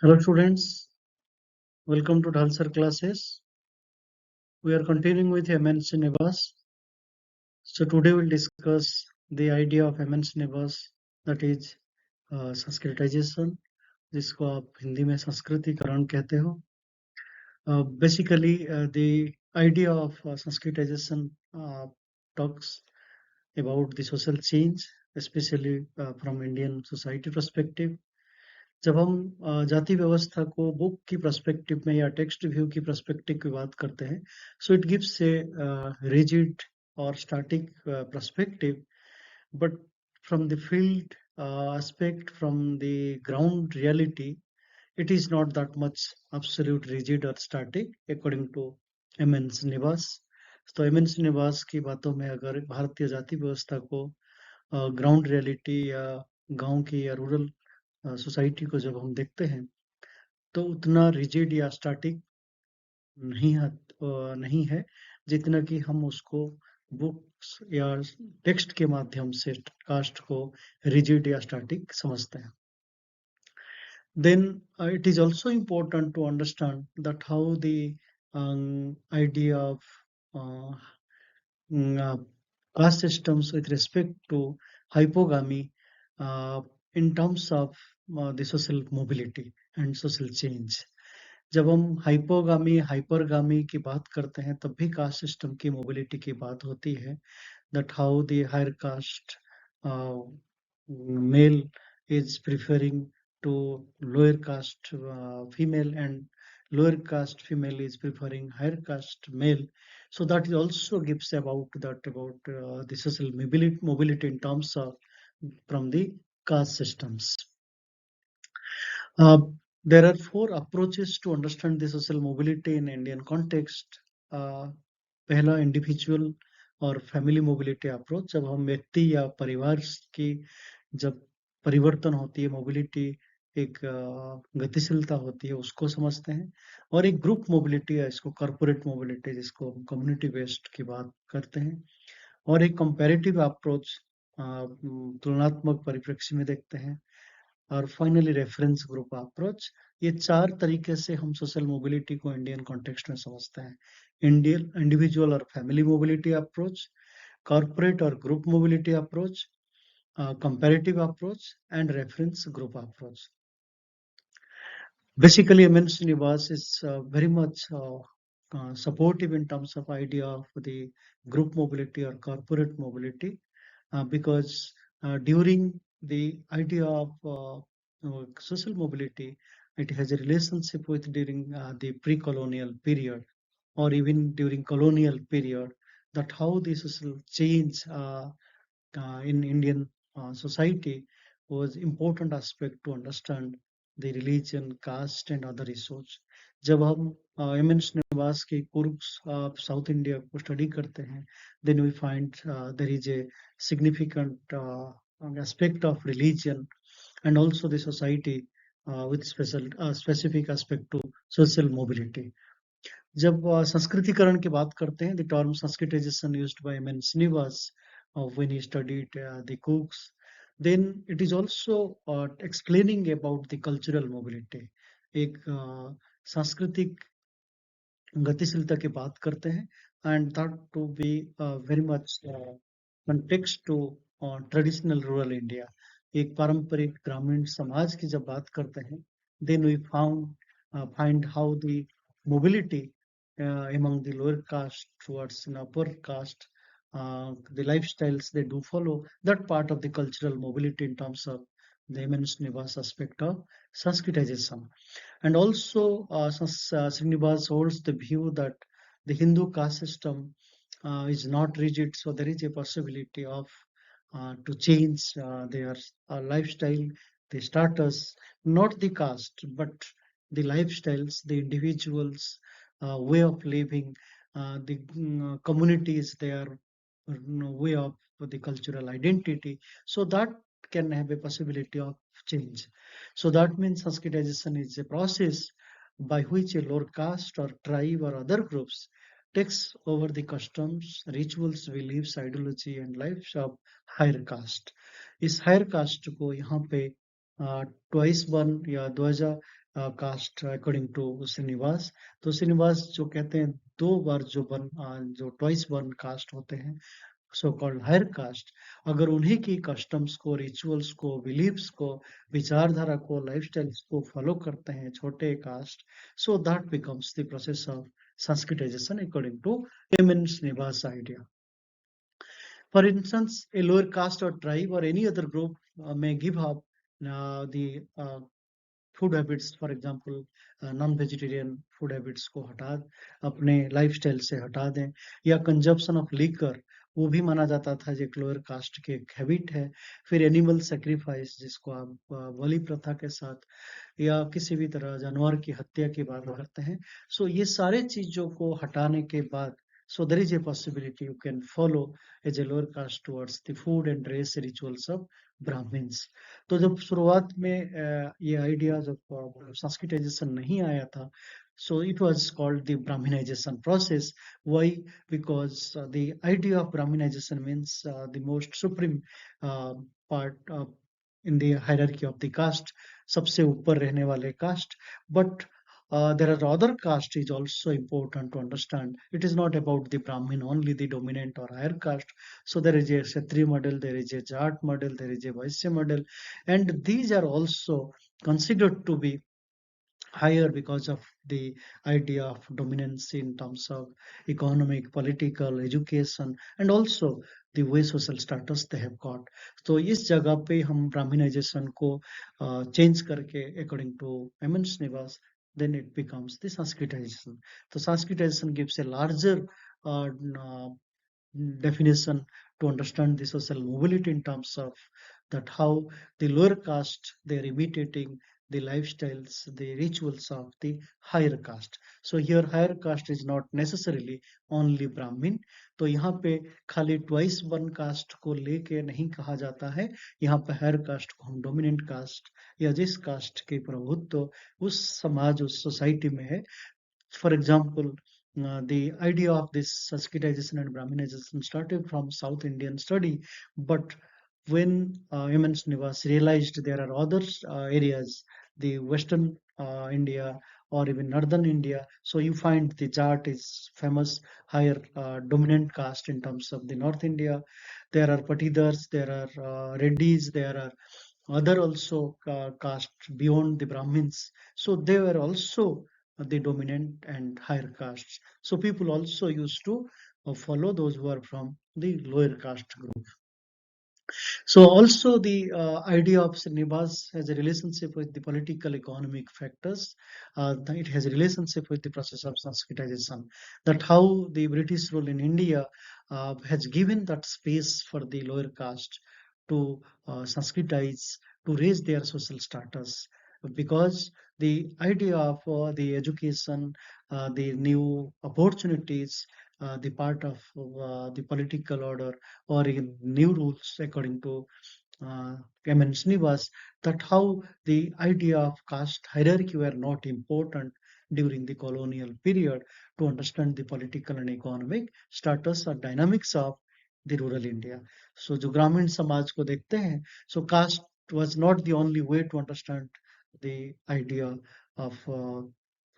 Hello students, welcome to Dhal sir classes. We are continuing with MN Srinivas. So today we'll discuss the idea of MN Srinivas, that is Sanskritization, जिसको आप हिंदी में संस्कृतिकरण कहते हो. Basically, the idea of Sanskritization talks about the social change, especially from Indian society perspective. जब हम जाति व्यवस्था को बुक की पर्सपेक्टिव में या टेक्स्ट व्यू की पर्सपेक्टिव की बात करते हैं, so it gives a rigid और static perspective, but from the field aspect, from the ground reality, it is not that much absolute rigid or static according to M.N. Srinivas. तो M.N. Srinivas की बातों में अगर भारतीय जाति व्यवस्था को ग्राउंड रियलिटी या गांव की या रूरल सोसाइटी को जब हम देखते हैं तो उतना रिजिड या स्टैटिक नहीं है जितना कि हम उसको बुक्स या टेक्स्ट के माध्यम से कास्ट को रिजिड या स्टैटिक समझते हैं. Then it is also important to understand that how the idea of caste systems with respect to hypogamy in terms of the social mobility and social change. जब हम हाइपोगामी हाइपरगामी की बात करते हैं तब भी कास्ट सिस्टम की मोबिलिटी की बात होती है. that how the higher caste male is preferring to lower caste female, and lower caste female is preferring higher caste male. So that also gives about the social mobility in terms of from the caste systems. There are four approaches to understand the social mobility in Indian context. पहला individual और family mobility approach, जब हम व्यक्ति या परिवार की जब परिवर्तन होती है, मोबिलिटी एक गतिशीलता होती है, उसको समझते हैं. और एक ग्रुप मोबिलिटी है, इसको कॉर्पोरेट मोबिलिटी, जिसको कम्युनिटी बेस्ड की बात करते हैं. और एक कंपैरेटिव अप्रोच, तुलनात्मक परिप्रेक्ष्य में देखते हैं. और फाइनली रेफरेंस ग्रुप अप्रोच. ये चार तरीके से हम सोशल मोबिलिटी को इंडियन कॉन्टेक्स्ट में समझते हैं. इंडिविजुअल और फैमिली मोबिलिटी अप्रोच, कॉर्पोरेट और group mobility approach, comparative approach, and reference group approach. Basically, M.N. Srinivas is very much supportive in terms of idea of the group mobility or corporate mobility, because during the idea of social mobility, it has a relationship with during the pre-colonial period or even during colonial period, that how the social change in Indian society was important aspect to understand the religion, caste and other issues. जब हम M.N. Srinivas के कुर्ग्स south India को study करते हैं, then we find there is a significant aspect of religion and also the society with specific aspect to social mobility. जब संस्कृतिकरण की बात करते हैं, the term Sanskritization used by M.N. Srinivas when he studied the cooks, then it is also explaining about the cultural mobility. एक सांस्कृतिक गतिशीलता की बात करते हैं, and that to be very much context to traditional rural India. एक पारंपरिक ग्रामीण समाज की जब बात करते हैं, then we find how the mobility among the lower caste towards an upper caste, the lifestyles they do follow, that part of the cultural mobility in terms of the M.N. Srinivas aspect of Sanskritization. And also Srinivas holds the view that the Hindu caste system is not rigid, so there is a possibility of to change their lifestyle, the status, not the caste, but the lifestyles, the individuals' way of living, the communities, their way of the cultural identity. So that can have a possibility of change. So that means Sanskritization is a process by which a lower caste or tribe or other groups takes over the customs, rituals, beliefs, ideology and lives of higher caste. इस higher caste को यहाँ पे twice 1 या cast according to Srinivas. तो श्रीनिवास जो कहते हैं दो बार जो ट्वाइस बर्न कास्ट होते हैं, सो कॉल्ड हायर कास्ट, अगर उन्हीं की कस्टम्स को, रिचुअल्स को, बिलीव्स को, विचारधारा को, लाइफस्टाइल्स को फॉलो करते हैं छोटे caste, so that becomes the process of Sanskritization according to M N. Srinivas idea. For instance, a lower caste or tribe or any other group may give up the food habits, for example non vegetarian food habits को अपने lifestyle से हटा दें, या consumption of liquor, वो भी माना जाता था जो लोअर कास्ट के एक हैबिट है। फिर एनिमल सेक्रीफाइस, जिसको आप बलि प्रथा के साथ या किसी भी तरह जानवर की हत्या की बात करते हैं, सो ये सारे चीजों को हटाने के बाद, so there is a possibility you can follow as a lower caste towards the food and race rituals of Brahmins. तो जब शुरुआत में ये आइडिया जब संस्कृताइजेशन नहीं आया था, so it was called the Brahminization process. Why? Because the idea of Brahminization means the most supreme part in the hierarchy of the caste, सबसे ऊपर रहने वाले caste. But there are other caste is also important to understand. It is not about the Brahmin only, the dominant or higher caste. So there is a Kshatriya model, there is a Jat model, there is a Vaishya model, and these are also considered to be higher because of the idea of dominance in terms of economic, political, education, and also the way social status they have got. तो इस जगह पे हम Brahminisation को change करके according to M N. Srinivas, then it becomes the Sanskritization. So Sanskritization gives a larger definition to understand the social mobility in terms of that how the lower caste they are imitating the lifestyles, the rituals of the higher caste. So here higher caste is not necessarily only Brahmin. तो यहाँ पे खाली twice one cast को लेके नहीं कहा जाता है, यहाँ पे हायर कास्ट को हम डोमिनेंट कास्ट या जिस कास्ट के प्रभुत्व उस समाज, उस सोसाइटी में है. For example, the idea of this Sanskritization and Brahminization started from South Indian study, but when M.N. Srinivas realized there are other areas, the Western India or even Northern India, so you find the Jat is famous higher dominant caste in terms of the North India. There are Patidars, there are Reddis, there are other also caste beyond the Brahmins. So they were also the dominant and higher castes. So people also used to follow those who are from the lower caste group. So also the idea of Srinivas has a relationship with the political economic factors. It has a relationship with the process of Sanskritization. That how the British rule in India has given that space for the lower caste to Sanskritize, to raise their social status. Because the idea of the education, the new opportunities, the part of the political order or in new rules according to M.N. Srinivas, that how the idea of caste hierarchy were not important during the colonial period to understand the political and economic status or dynamics of the rural India. So जो ग्रामीण समाज को देखते हैं, so caste was not the only way to understand the idea of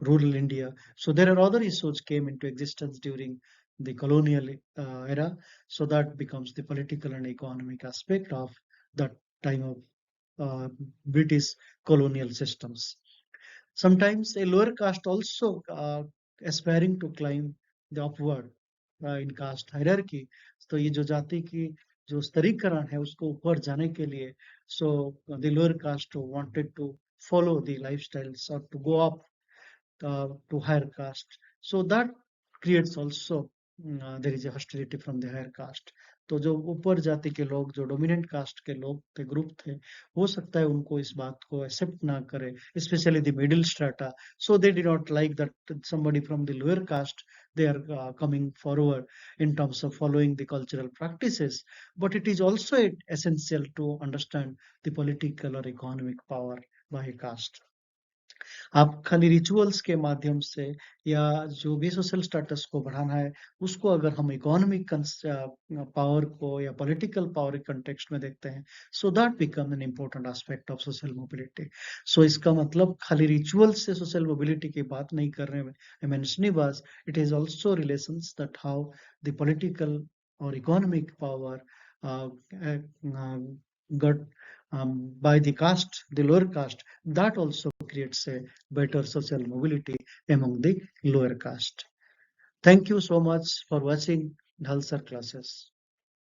rural India. So there are other issues came into existence during the colonial era. So that becomes the political and economic aspect of that time of British colonial systems. Sometimes a lower caste also aspiring to climb the upward in caste hierarchy. तो ये जो जाति की जो स्तरीकरण है उसको ऊपर जाने के लिए, so the lower caste wanted to follow the lifestyles or to go up to higher caste. So that creates also there is a hostility from the higher caste. तो जो ऊपर जाति के लोग, जो डोमिनेंट कास्ट के लोग थे, ग्रुप थे, हो सकता है उनको इस बात को एक्सेप्ट ना करे, specially the middle strata. So they did not like that somebody from the lower caste they are coming forward in terms of following the cultural practices. But it is also essential to understand the political or economic power by a caste. आप खाली rituals के माध्यम से या जो भी social status को बढ़ाना है, उसको अगर हम इकोनॉमिक पावर को या पॉलिटिकल पावर के कंटेक्स्ट में देखते हैं, so that become an important aspect of social mobility. So इसका मतलब खाली रिचुअल से सोशल मोबिलिटी की बात नहीं कर रहे हैं। Srinivas, it is also relations that how the political or economic power uh, uh, got by the caste, the lower caste, that also creates a better social mobility among the lower caste. Thank you so much for watching Dhal sir classes.